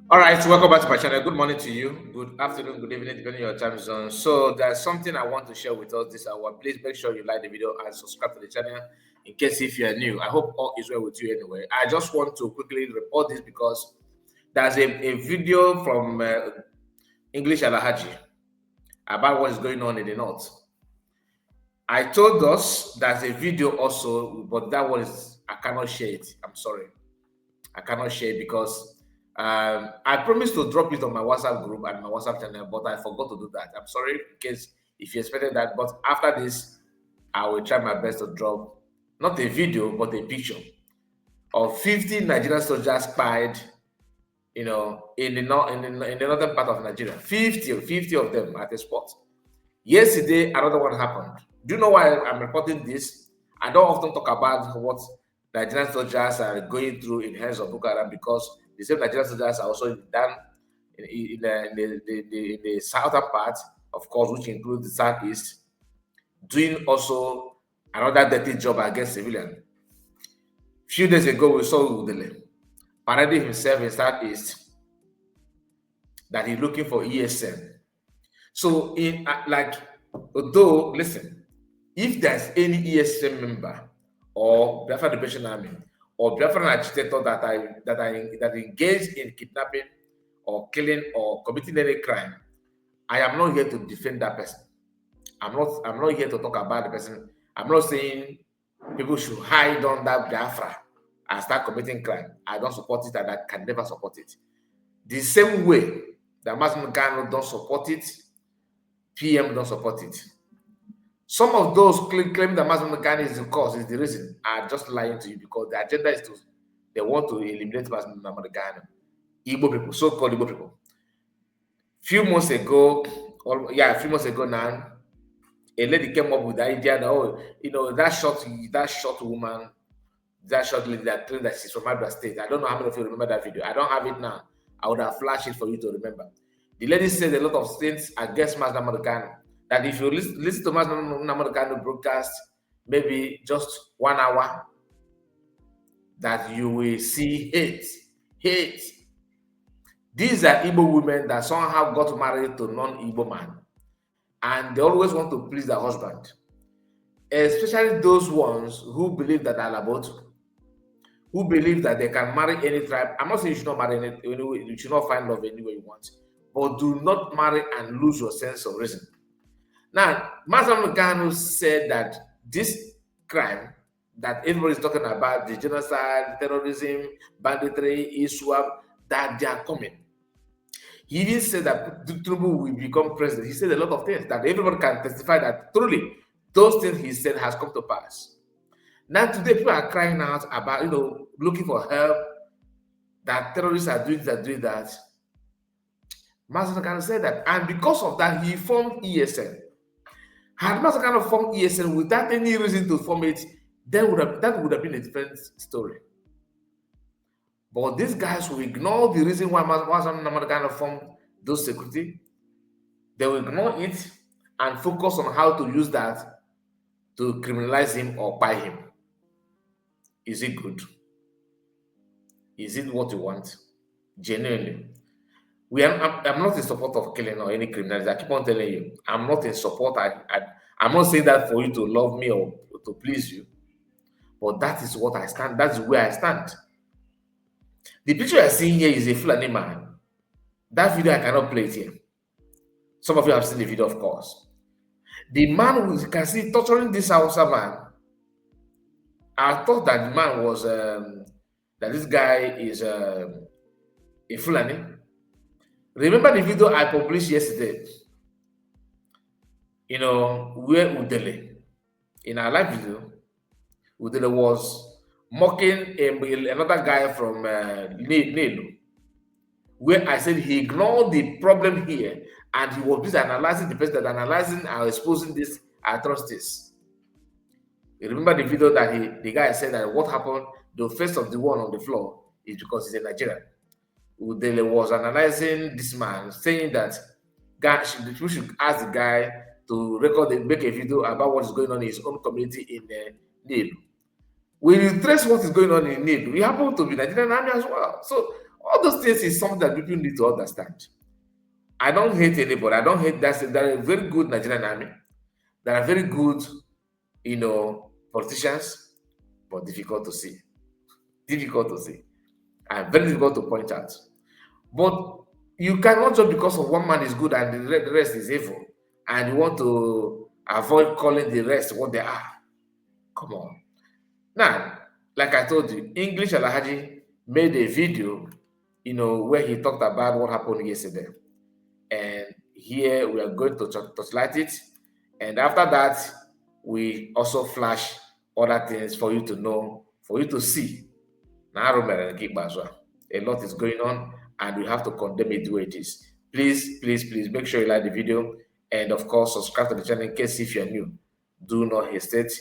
All right, welcome back to my channel. Good morning to you. Good afternoon, good evening, depending on your time zone. So there's something I want to share with us this hour. Please make sure you like the video and subscribe to the channel in case if you are new. I hope all is well with you anyway. I just want to quickly report this because there's a video from English Alahaji about what is going on in the north. I told us there's a video also, but that one is I cannot share it. I'm sorry. I cannot share it because I promised to drop it on my WhatsApp group and my WhatsApp channel, but I forgot to do that. I'm sorry in case if you expected that, but after this, I will try my best to drop not a video but a picture of 50 Nigerian soldiers spied, in the northern part of Nigeria. 50 of them at a spot. Yesterday, another one happened. Do you know why I'm reporting this? I don't often talk about what Nigerian soldiers are going through in hands of Boko Haram because the same Nigerian soldiers are also done in the southern part, of course, which includes the southeast, doing also another dirty job against civilians. Few days ago, we saw Udele parading himself in southeast that he's looking for ESN. So, although, listen, if there's any ESM member or Biafra Liberation Army or Biafran agitator that engaged in kidnapping or killing or committing any crime, I am not here to defend that person. I'm not here to talk about the person. I'm not saying people should hide on that Biafra and start committing crime. I don't support it and I can never support it. The same way that Massimo Gano don't support it, PM don't support it. Some of those claim that Massimo Gano is the cause, is the reason, are just lying to you because the agenda is they want to eliminate Massimo Gano. Igbo people, so-called Igbo people. A few months ago now, a lady came up with the idea that, that short woman, that short lady that claimed that she's from Abia State. I don't know how many of you remember that video. I don't have it now. I would have flashed it for you to remember. The lady said a lot of things against Massimo Gano. That if you listen to Massimo Gano broadcast, maybe just 1 hour, that you will see hate. These are Igbo women that somehow got married to non-Igbo man. And they always want to please their husband. Especially those ones who believe that Alabotu, who believe that they can marry any tribe. I'm not saying you should not marry any, you should not find love anywhere you want, but do not marry and lose your sense of reason. Now, Massimo Gano said that this crime that everybody is talking about, the genocide, terrorism, banditry, ISWAP, that they are coming. He even said that Tinubu will become president. He said a lot of things that everyone can testify that truly those things he said has come to pass. Now today people are crying out about, looking for help, that terrorists are doing that. Massimo Gano said that, and because of that, he formed ESN. Had Massimo Gano formed ESN without any reason to form it, that would have been a different story. But these guys will ignore the reason why Massimo Gano formed those security. They will ignore it and focus on how to use that to criminalize him or buy him. Is it good? Is it what you want? Genuinely. I'm not in support of killing or any criminality. I keep on telling you, I'm not in support. I'm not saying that for you to love me or to please you. But that is what I stand. That's where I stand. The picture you're seeing here is a Fulani man. That video, I cannot play it here. Some of you have seen the video, of course. The man who you can see torturing this Hausa man, I thought that the man was, that this guy is a Fulani. Remember the video I published yesterday? Where Udele, in our live video, Udele was mocking another guy from Nelu, where I said he ignored the problem here and he was busy analyzing the person that analyzing and exposing these atrocities. You remember the video that the guy said that what happened, the face of the one on the floor is because he's a Nigerian. Udele was analyzing this man, saying that we should ask the guy to record and make a video about what is going on in his own community in Nelu. When you trace what is going on in Nelu, we happen to be Nigerian army as well. So All those things is something that people need to understand. I don't hate anybody. I don't hate that. There are very good Nigerian army. There are very good, politicians, but difficult to see. Difficult to see. And very difficult to point out. But you cannot just because of one man is good and the rest is evil, and you want to avoid calling the rest what they are. Come on. Now, like I told you, English Alhaji made a video, where he talked about what happened yesterday. And here we are going to touchlight it. And after that, we also flash other things for you to know, for you to see. Now, a lot is going on, and we have to condemn it the way it is. Please, please, please make sure you like the video, and of course, subscribe to the channel in case if you're new. Do not hesitate.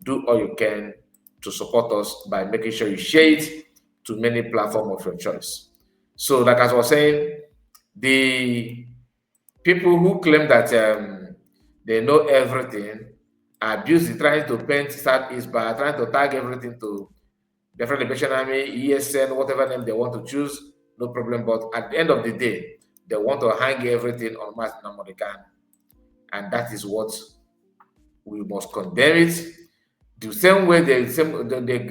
Do all you can to support us by making sure you share it to many platforms of your choice. So, like as I was saying, the people who claim that they know everything abuse it, trying to paint Southeast by trying to tag everything to Different Liberation Army, ESN, whatever name they want to choose, no problem. But at the end of the day, they want to hang everything on Martin Namorikan. And that is what we must condemn it. The same way they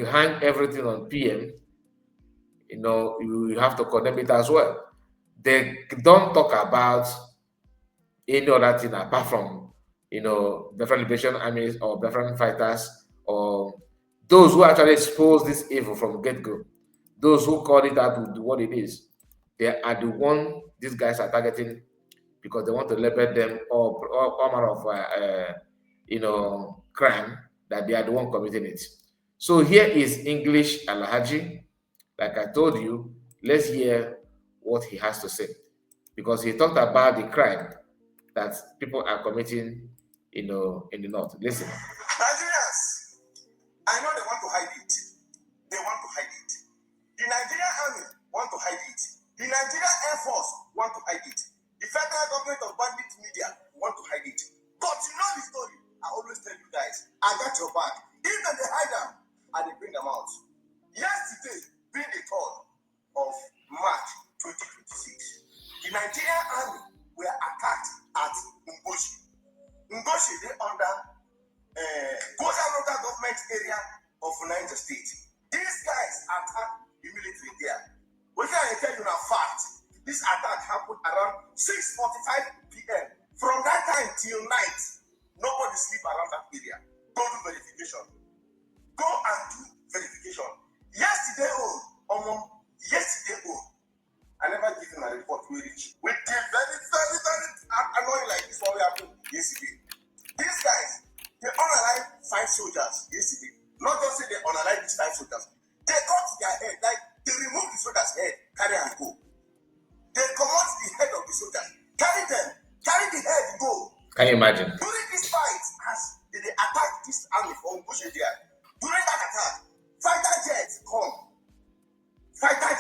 hang everything on PM, you have to condemn it as well. They don't talk about any other thing apart from, different liberation armies or different fighters or those who actually expose this evil from get-go. Those who call it out with what it is. They are the one these guys are targeting because they want to label them all manner of, crime that they are the one committing it. So here is English Alhaji. Like I told you, let's hear what he has to say because he talked about the crime that people are committing, in the north. Listen. Nigerians, I know they want to hide it. They want to hide it. The Nigerian army want to hide it. The Nigerian Air Force want to hide it. The federal government of bandit media want to hide it. But you know the story. I always tell you guys, I got your back. Even they hide them, and they bring them out. Yesterday, being the 3rd of March 2026, the Nigerian army were attacked at Ngoshi. Ngoshi, they under Goza local government area of Niger State. These guys attacked the military there. What can I tell you now? Fact. This attack happened around 6:45 p.m. From that time till night, nobody sleep around that area. Go do verification. Go and do verification. Yesterday, I never given a report we reach. We did very, very, very annoying like this one we happened yesterday. These guys, they unalive 5 soldiers yesterday. Not just say they unalive these 5 soldiers. They cut their head, like they remove the soldier's head, carry and go. They command the head of the soldiers, carry the head, go. Can you imagine? During this fight, as they attack this army from Bush area, during that attack, fighter jets come. Fighter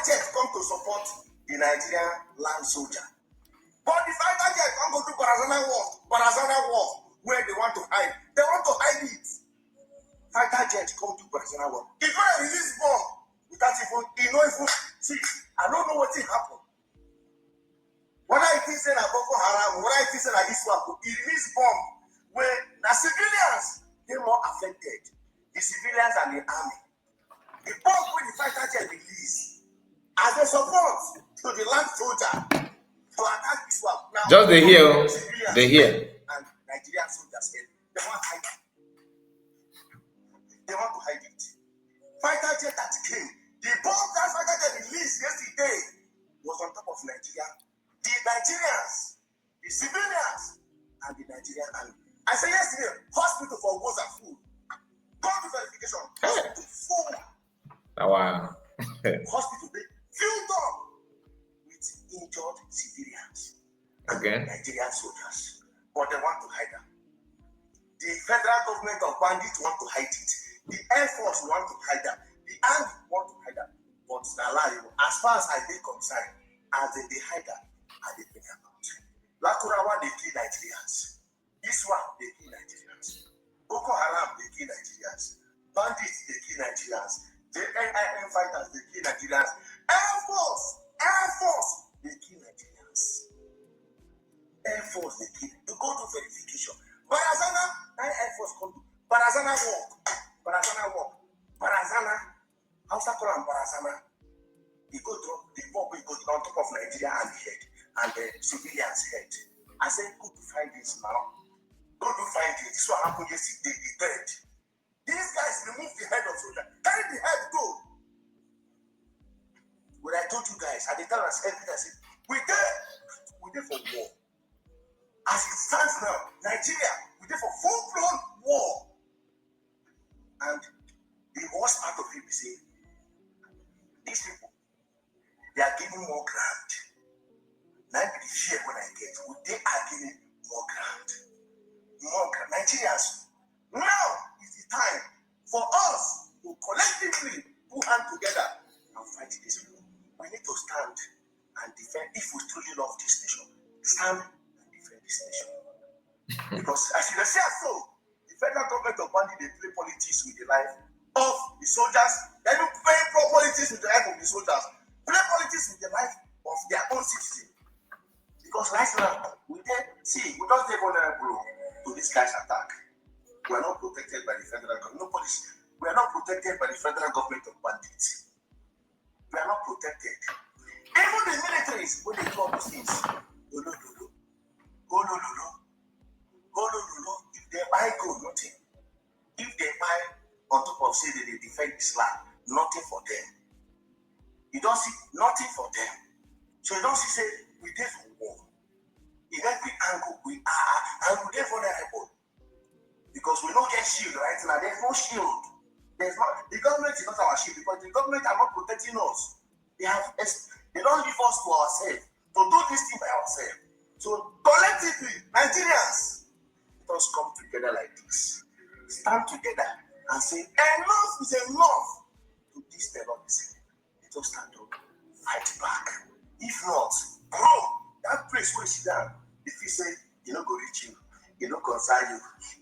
jets come to support the Nigerian land soldier. But the fighter jets come go to Barazana war, where they want to hide. They want to hide it. Fighter jets come to Barazana war. If I release bomb, without even, see, I don't know what will happen. Whether it is in a Boko Haram, whether it is in a Iswap, it release bomb where the civilians they more affected. The civilians and the army. The bomb when the fighter jet release as a support to the land soldier to attack Iswap. Now, just they hear. And Nigerian soldiers here, they want to hide it. They want to hide it. Fighter jet that came, the bomb that fighter jet released yesterday was on top of Nigeria. The Nigerians, the civilians, and the Nigerian army. I said yesterday, hospital for Goza full. Go to verification. Hospital full. Wow. Hospital filled up with injured civilians and Nigerian soldiers. But they want to hide them. The federal government of bandits want to hide it. The Air Force want to hide them. The army want to hide them. But as far as I did concerned, as they hide them, and they bring them out. Lakurawa, they kill Nigerians. Iswa, they kill Nigerians. Boko Haram, they kill Nigerians. Bandits, they kill Nigerians. The NIN fighters, they kill Nigerians. Air Force, they kill Nigerians. Air Force, they kill. You go to verification. Barazana, Air Force come to. Barazana walk. Barazana, Hausa call him Barazana. He go drop the bomb, he go on top of Nigeria and the head, and the civilians' head. I said, go to find this now. Go to find it. This is what happened yesterday, the third. These guys remove the head of soldier. Carry the head, go. When I told you guys, at the time I said, we there for war. As it stands now, Nigeria, we there for full-blown war. And the worst part of it is saying, these people, they are giving more ground. Now the fear when I get, they are giving more ground. More ground. Nigerians, now is the time for us to collectively put hands together and fight this war. We need to stand and defend. If we truly love this nation, stand and defend this nation. Because as you say so, the federal government of Bandi, they play politics with the life of the soldiers. They don't play politics with the life of the soldiers. Play politics with the life of their own citizens. Because right now, we don't stay vulnerable to this guy's attack. We are not protected by the federal government. No police. We are not protected by the federal government of bandits. We are not protected. Even the militaries, when they do all those things, go no. If they buy gold, nothing. If they buy on top of say that they defend Islam, nothing for them. You don't see nothing for them. So you don't see say we did for war. In every angle we are, and we did vulnerable. Because we don't get shield right now. There's no shield. The government is not our shield because the government are not protecting us. They don't leave us to ourselves to do this thing by ourselves. So collectively, Nigerians, let us come together like this. Stand together and say enough is enough to this terrorism. Let us stand up, fight back. If not, bro, that place where you sit down, if you say you don't go reach you, you don't concern you,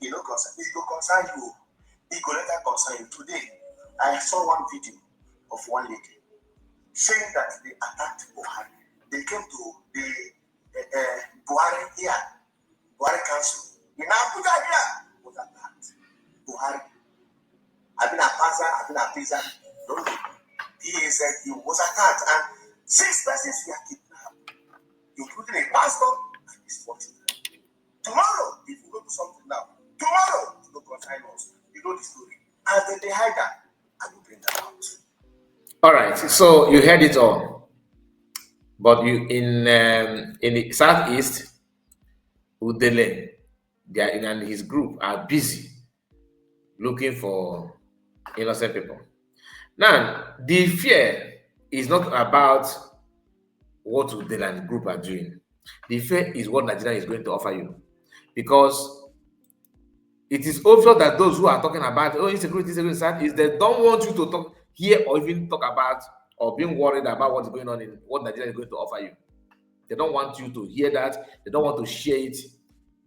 it go concern you. It go later concern you. Today, I saw one video of one lady saying that they attacked Buhari. They came to the Buhari here, Buhari Council. In Abuja here was attacked. Buhari. I've been a passer, I've been a pizza. He said he was attacked and 6 persons were kidnapped, including a pastor and his 40. Tomorrow, if we go to something now, tomorrow it will concern us. You know the story. And then they hide that, I will bring that out. All right, so you heard it all, but you in the southeast, Udele, and his group are busy looking for innocent people. Now, the fear is not about what Udele and the group are doing. The fear is what Nigeria is going to offer you, because it is obvious that those who are talking about insecurity, is they don't want you to talk here or even talk about or being worried about what's going on in what Nigeria is going to offer you. They don't want you to hear that. They don't want to share it.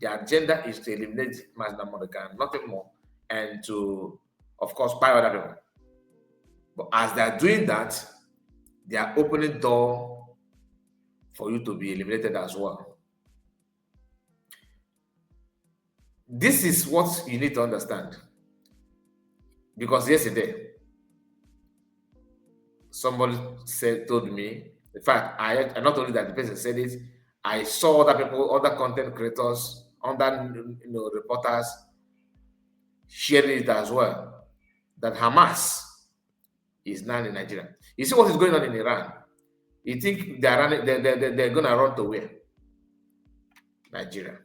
Their agenda is to eliminate Mazda Morgan, nothing more, and to, of course, buy other people. But as they are doing that, they are opening door for you to be eliminated as well. This is what you need to understand. Because yesterday, somebody told me, in fact, I not only that the person said it, I saw other people, other content creators, other reporters sharing it as well, that Hamas is now in Nigeria. You see what is going on in Iran? You think they're going to run to where? Nigeria.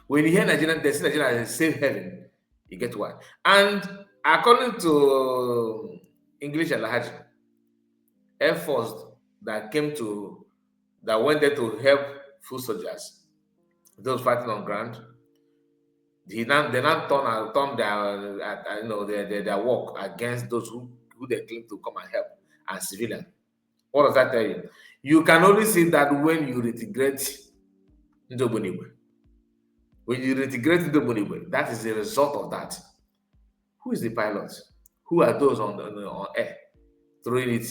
When you hear Nigeria, they see Nigeria as a safe haven. You get what? And according to English Alhaji, Air Force that went there to help foot soldiers, those fighting on ground, they now turn their work against those who they claim to come and help as civilians. What does that tell you? You can only see that when you reintegrate Ndobonibwe. When you reintegrate Ndobonibwe, that is the result of that. Who is the pilot? Who are those on air throwing it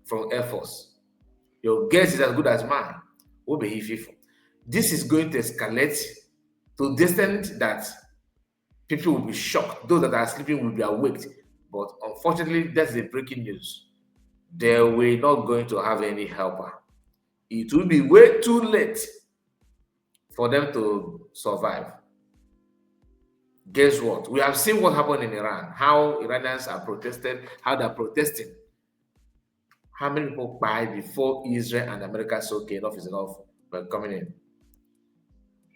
from Air Force? Your guess is as good as mine. What be he faithful? This is going to escalate to the extent that people will be shocked. Those that are sleeping will be awaked. But unfortunately, that's the breaking news. They were not going to have any helper. It will be way too late for them to survive. Guess what? We have seen what happened in Iran, how Iranians are protested, how they're protesting. How many people died before Israel and America said, okay, enough is enough, we're coming in.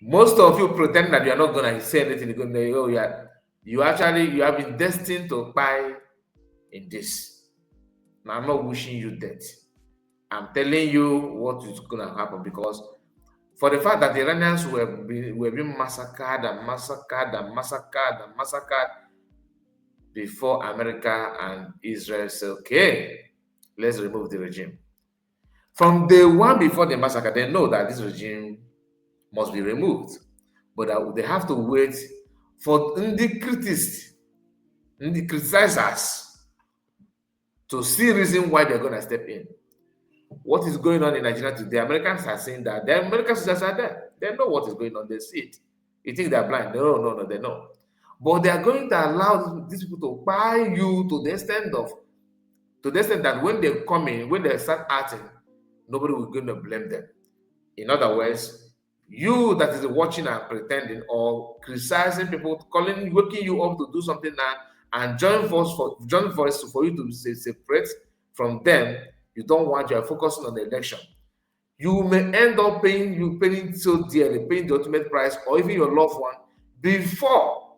Most of you pretend that you're not going to say anything. You're going to, oh, yeah, you have been destined to buy in this. Now, I'm not wishing you death. I'm telling you what is going to happen, because for the fact that the Iranians were being massacred and massacred and massacred and massacred before America and Israel said, okay, let's remove the regime. From day one before the massacre, they know that this regime must be removed. But they have to wait for the criticizers to see reason why they're going to step in. What is going on in Nigeria today? Americans are saying that the American soldiers are there. They know what is going on. They see it. You think they're blind? No, they know. But they are going to allow these people to buy you to the extent that when they come in, when they start acting, nobody will going to blame them. In other words, you that is watching and pretending or criticizing people, waking you up to do something now, and join voice for you to separate from them. You don't want, you are focusing on the election. You may end up paying so dearly, paying the ultimate price, or even your loved one, before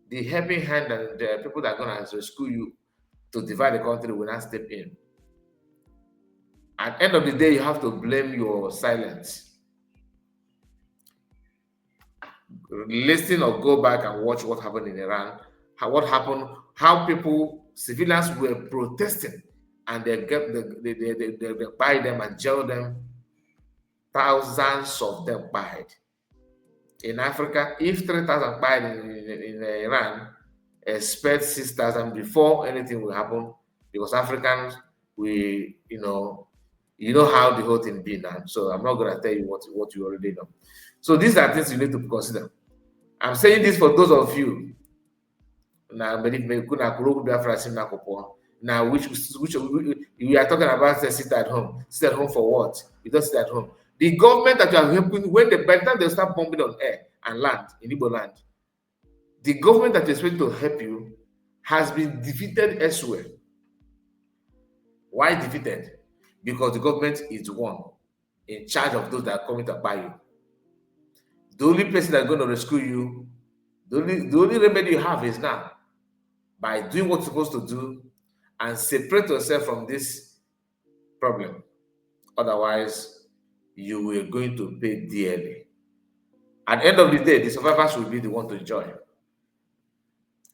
the helping hand and the people that are going to rescue you to divide the country will not step in. At the end of the day, you have to blame your silence. Listen or go back and watch what happened in Iran, how civilians were protesting, and they buy them and jail them. Thousands of them died. In Africa, if 3,000 died in Iran, expect 6,000 before anything will happen, because Africans, you know how the whole thing be now. So I'm not going to tell you what you already know. So these are things you need to consider. I'm saying this for those of you now, now which we are talking about, sit at home. Sit at home for what? You don't sit at home. The government that you are helping, by the time they start bombing on air and land, in Igbo land, the government that is supposed to help you has been defeated elsewhere. Why defeated? Because the government is the one in charge of those that are coming to buy you. The only person that's going to rescue you, the only remedy you have is now by doing what you're supposed to do and separate yourself from this problem. Otherwise, you are going to pay dearly. At the end of the day, the survivors will be the one to enjoy.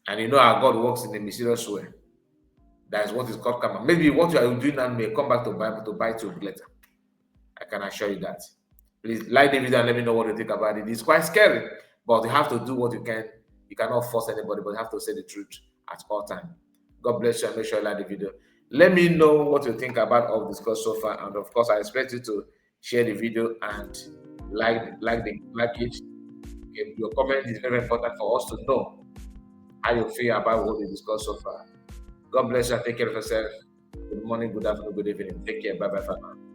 And you know how God works in a mysterious way. That is what is called karma. Maybe what you are doing now may come back to bite you later. I can assure you that. Please like the video and let me know what you think about it. It's quite scary, but you have to do what you can. You cannot force anybody, but you have to say the truth at all times. God bless you, and make sure you like the video. Let me know what you think about all discussed so far, and of course, I expect you to share the video and like it. Your comment is very important for us to know how you feel about what we discussed so far. God bless you and take care of yourself. Good morning, good afternoon, good evening. Take care. Bye bye for now.